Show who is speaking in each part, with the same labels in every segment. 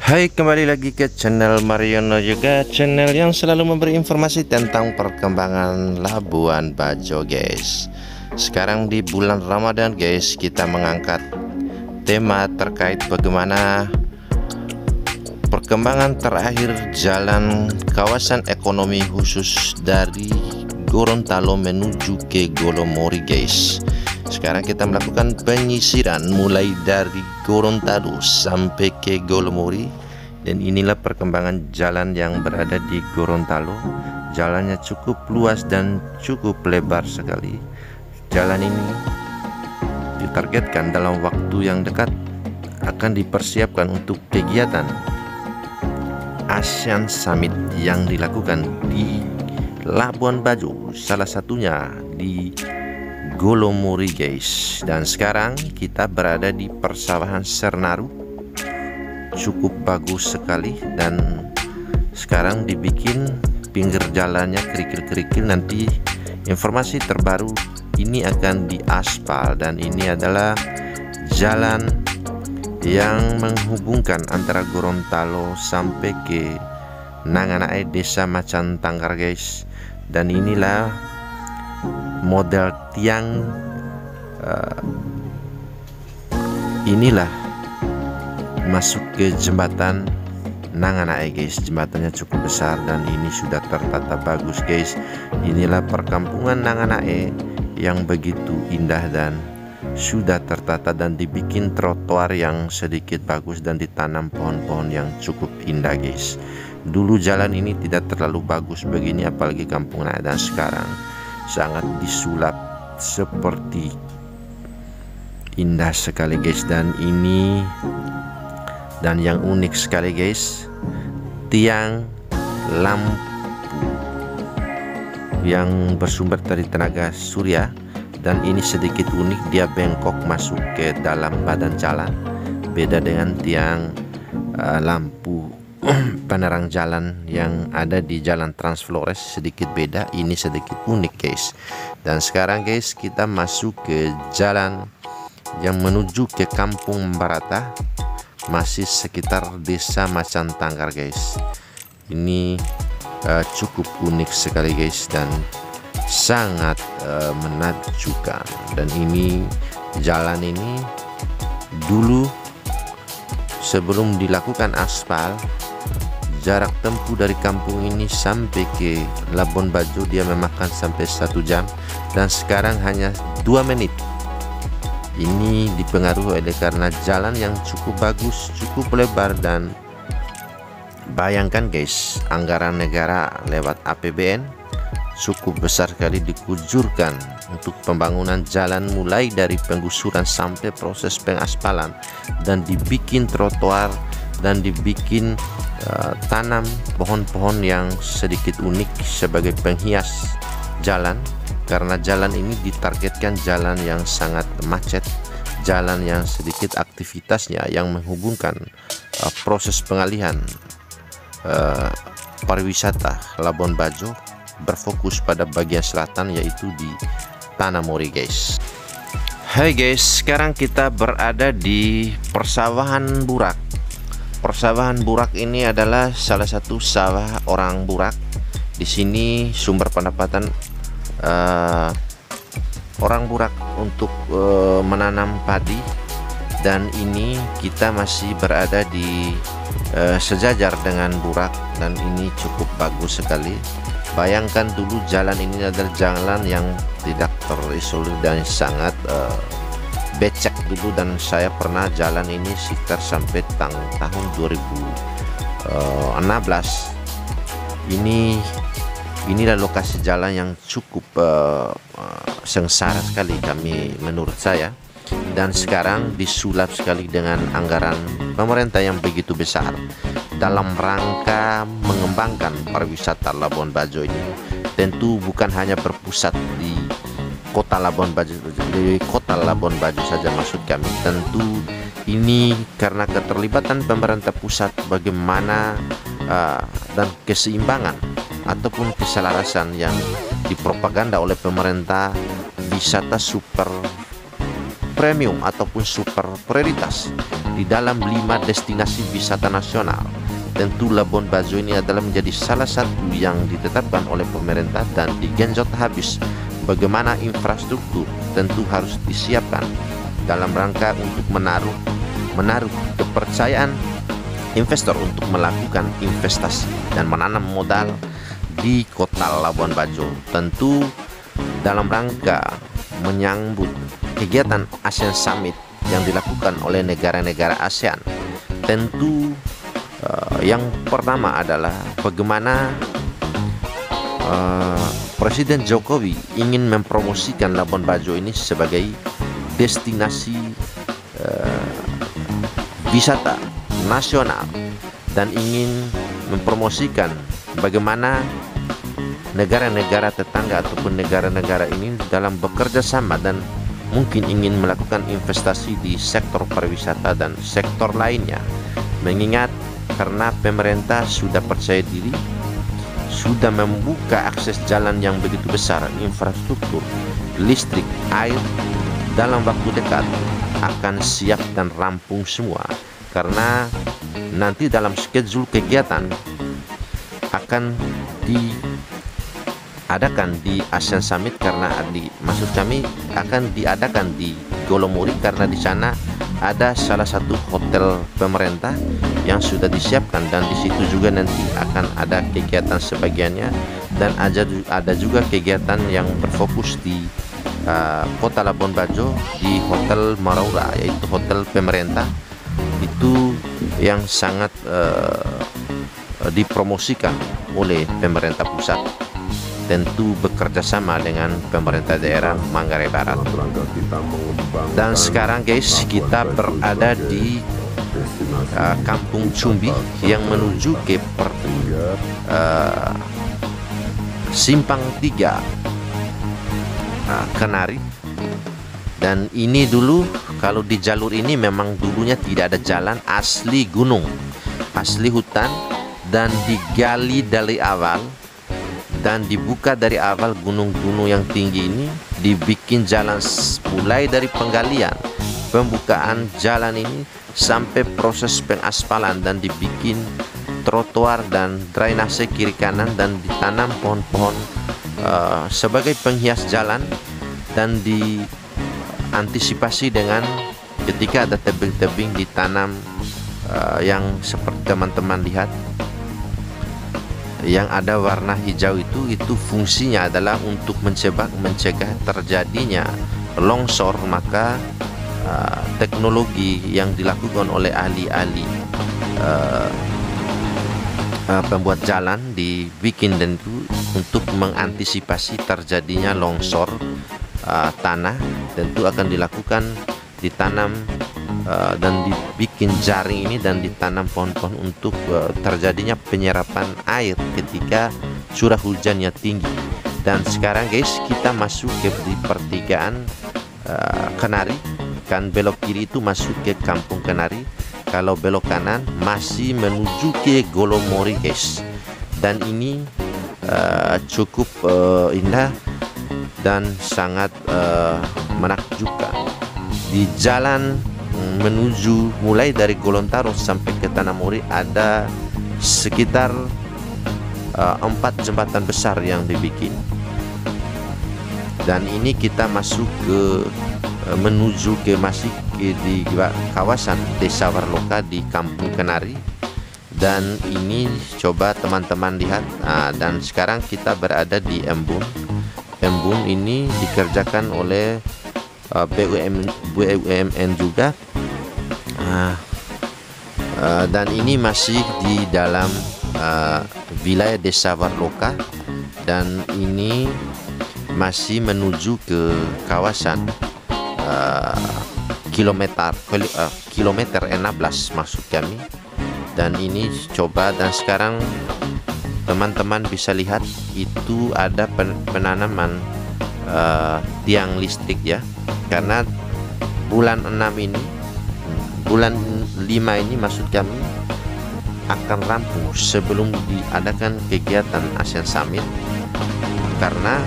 Speaker 1: Hai, kembali lagi ke channel Mariono, juga channel yang selalu memberi informasi tentang perkembangan Labuan Bajo, guys. Sekarang di bulan Ramadan, guys, kita mengangkat tema terkait bagaimana perkembangan terakhir jalan kawasan ekonomi khusus dari Gorontalo menuju ke Golomori, guys. Sekarang kita melakukan penyisiran mulai dari Gorontalo sampai ke Golomori, dan inilah perkembangan jalan yang berada di Gorontalo. Jalannya cukup luas dan cukup lebar sekali. Jalan ini ditargetkan dalam waktu yang dekat akan dipersiapkan untuk kegiatan ASEAN Summit yang dilakukan di Labuan Bajo, salah satunya di Golomori, guys. Dan sekarang kita berada di persawahan Sernaru, cukup bagus sekali, dan sekarang dibikin pinggir jalannya kerikil-kerikil. Nanti informasi terbaru ini akan diaspal, dan ini adalah jalan yang menghubungkan antara Gorontalo sampai ke Nanganae, desa Macan Tangkar, guys. Dan inilah model tiang, inilah masuk ke jembatan Nanganae, guys. Jembatannya cukup besar dan ini sudah tertata bagus, guys. Inilah perkampungan Nanganae yang begitu indah dan sudah tertata dan dibikin trotoar yang sedikit bagus dan ditanam pohon-pohon yang cukup indah, guys. Dulu jalan ini tidak terlalu bagus begini, apalagi kampung Nanganae, dan sekarang sangat disulap seperti indah sekali, guys. Dan ini, dan yang unik sekali, guys, tiang lampu yang bersumber dari tenaga surya. Dan ini sedikit unik, dia bengkok masuk ke dalam badan jalan, beda dengan tiang lampu penerang jalan yang ada di Jalan Trans Flores. Sedikit beda, ini sedikit unik, guys. Dan sekarang, guys, kita masuk ke jalan yang menuju ke Kampung Barata, masih sekitar desa Macan Tangkar, guys. Ini cukup unik sekali, guys, dan sangat menakjubkan. Dan ini jalan ini dulu sebelum dilakukan aspal, jarak tempuh dari kampung ini sampai ke Labuan Bajo dia memakan sampai 1 jam, dan sekarang hanya 2 menit. Ini dipengaruhi oleh karena jalan yang cukup bagus, cukup lebar, dan bayangkan, guys, anggaran negara lewat APBN cukup besar sekali dikucurkan untuk pembangunan jalan, mulai dari penggusuran sampai proses pengaspalan, dan dibikin trotoar dan dibikin tanam pohon-pohon yang sedikit unik sebagai penghias jalan, karena jalan ini ditargetkan jalan yang sangat macet, jalan yang sedikit aktivitasnya yang menghubungkan proses pengalihan pariwisata Labuan Bajo berfokus pada bagian selatan, yaitu di Tanah Mori, guys. Hai, guys, sekarang kita berada di persawahan Burak. Persawahan Burak ini adalah salah satu sawah orang Burak. Di sini sumber pendapatan orang Burak untuk menanam padi, dan ini kita masih berada di sejajar dengan Burak, dan ini cukup bagus sekali. Bayangkan dulu jalan ini adalah jalan yang tidak terisolir dan sangat becek dulu, dan saya pernah jalan ini sekitar sampai tahun 2016. Inilah lokasi jalan yang cukup sengsara sekali kami menurut saya, dan sekarang disulap sekali dengan anggaran pemerintah yang begitu besar dalam rangka mengembangkan pariwisata Labuan Bajo ini. Tentu bukan hanya berpusat di kota Labuan Bajo, di kota Labuan Bajo saja maksud kami. Tentu ini karena keterlibatan pemerintah pusat, bagaimana dan keseimbangan ataupun keselarasan yang dipropaganda oleh pemerintah wisata super premium ataupun super prioritas di dalam 5 destinasi wisata nasional. Tentu Labuan Bajo ini adalah menjadi salah satu yang ditetapkan oleh pemerintah dan digenjot habis. Bagaimana infrastruktur tentu harus disiapkan dalam rangka untuk menaruh kepercayaan investor untuk melakukan investasi dan menanam modal di kota Labuan Bajo. Tentu dalam rangka menyambut kegiatan ASEAN Summit yang dilakukan oleh negara-negara ASEAN. Tentu yang pertama adalah bagaimana Presiden Jokowi ingin mempromosikan Labuan Bajo ini sebagai destinasi wisata nasional dan ingin mempromosikan bagaimana negara-negara tetangga ataupun negara-negara ini dalam bekerja sama dan mungkin ingin melakukan investasi di sektor pariwisata dan sektor lainnya. Mengingat karena pemerintah sudah percaya diri, sudah membuka akses jalan yang begitu besar, infrastruktur, listrik, air dalam waktu dekat akan siap dan rampung semua. Karena nanti dalam schedule kegiatan akan diadakan di ASEAN Summit, karena maksud kami akan diadakan di Golomori, karena di sana ada salah satu hotel pemerintah yang sudah disiapkan dan di situ juga nanti akan ada kegiatan sebagiannya, dan ada juga kegiatan yang berfokus di kota Labuan Bajo di Hotel Maraura, yaitu hotel pemerintah itu yang sangat dipromosikan oleh pemerintah pusat, tentu bekerja sama dengan pemerintah daerah Manggarai Barat. Dan sekarang guys, kita berada di Kampung Cumbi yang menuju ke Simpang 3 Kenari. Dan ini dulu, kalau di jalur ini memang dulunya tidak ada jalan, asli gunung, asli hutan, dan digali dari awal dan dibuka dari awal. Gunung-gunung yang tinggi ini dibikin jalan mulai dari penggalian, pembukaan jalan ini sampai proses pengaspalan, dan dibikin trotoar dan drainase kiri kanan, dan ditanam pohon-pohon sebagai penghias jalan, dan diantisipasi dengan ketika ada tebing-tebing ditanam yang seperti teman-teman lihat yang ada warna hijau itu fungsinya adalah untuk mencegah terjadinya longsor. Maka teknologi yang dilakukan oleh ahli-ahli pembuat jalan dibikin dan itu untuk mengantisipasi terjadinya longsor tanah, tentu akan dilakukan ditanam dan dibikin jaring ini dan ditanam pohon-pohon untuk terjadinya penyerapan air ketika curah hujannya tinggi. Dan sekarang guys, kita masuk ke di pertigaan Kenari, kan belok kiri itu masuk ke Kampung Kenari, kalau belok kanan masih menuju ke Golomori guys. Dan ini cukup indah dan sangat menakjubkan. Di jalan menuju mulai dari Gorontalo sampai ke Tanamori ada sekitar 4 jembatan besar yang dibikin. Dan ini kita masuk ke menuju ke masih di kawasan Desa Warloka di Kampung Kenari. Dan ini coba teman-teman lihat. Dan sekarang kita berada di Embun. Embun ini dikerjakan oleh BUMN juga. Dan ini masih di dalam wilayah Desa Warloka, dan ini masih menuju ke kawasan kilometer 16 maksud kami. Dan ini coba, dan sekarang teman-teman bisa lihat itu ada penanaman tiang listrik ya, karena bulan 6 ini, bulan 5 ini maksud kami akan rampung sebelum diadakan kegiatan ASEAN Summit. Karena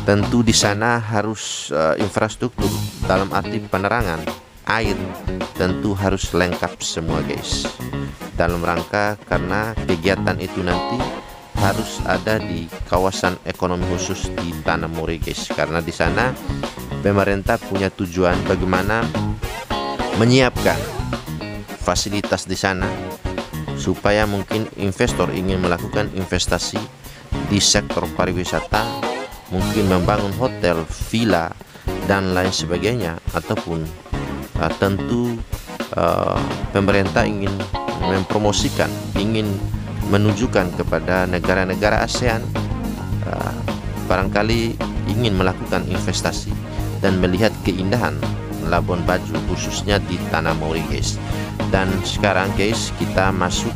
Speaker 1: Tentu di sana harus infrastruktur dalam arti penerangan, air tentu harus lengkap semua guys. Dalam rangka karena kegiatan itu nanti harus ada di kawasan ekonomi khusus di Tanah More guys. Karena di sana pemerintah punya tujuan bagaimana menyiapkan fasilitas di sana supaya mungkin investor ingin melakukan investasi di sektor pariwisata, mungkin membangun hotel, villa dan lain sebagainya, ataupun tentu pemerintah ingin mempromosikan, ingin menunjukkan kepada negara-negara ASEAN barangkali ingin melakukan investasi dan melihat keindahan Labuan Bajo khususnya di Tanah More guys. Dan sekarang guys kita masuk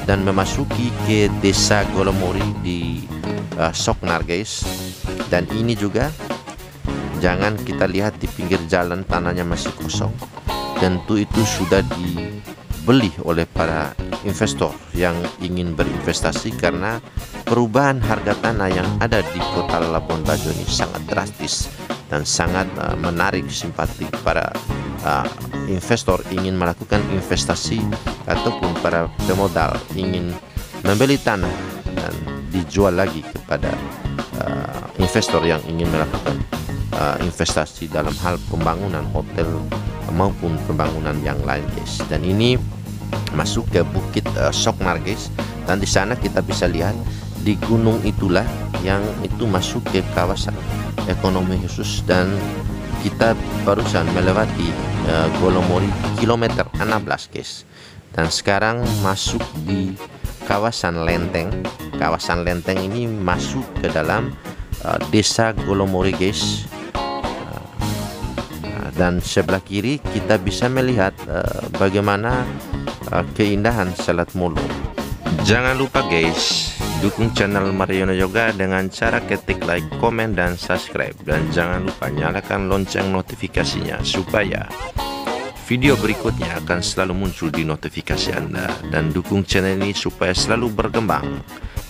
Speaker 1: dan memasuki ke Desa Golomori di Soknar guys. Dan ini juga jangan kita lihat di pinggir jalan tanahnya masih kosong. Tentu itu sudah dibeli oleh para investor yang ingin berinvestasi karena perubahan harga tanah yang ada di kota Labuan Bajo ini sangat drastis dan sangat menarik simpati para investor ingin melakukan investasi ataupun para pemodal ingin membeli tanah dan dijual lagi kepada investor yang ingin melakukan investasi dalam hal pembangunan hotel maupun pembangunan yang lain guys. Dan ini masuk ke Bukit Soknar guys, dan di sana kita bisa lihat di gunung itulah yang itu masuk ke kawasan ekonomi khusus. Dan kita barusan melewati Golomori kilometer 16 guys, dan sekarang masuk di kawasan Lenteng. Kawasan Lenteng ini masuk ke dalam Desa Golomori guys. Dan sebelah kiri kita bisa melihat bagaimana keindahan Selat Molo. Jangan lupa guys, dukung channel Mariono Yoga dengan cara ketik like, komen, dan subscribe. Dan jangan lupa nyalakan lonceng notifikasinya supaya video berikutnya akan selalu muncul di notifikasi Anda. Dan dukung channel ini supaya selalu berkembang,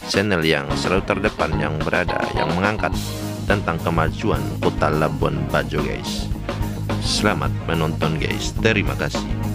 Speaker 1: channel yang selalu terdepan yang mengangkat tentang kemajuan kota Labuan Bajo guys. Selamat menonton guys, terima kasih.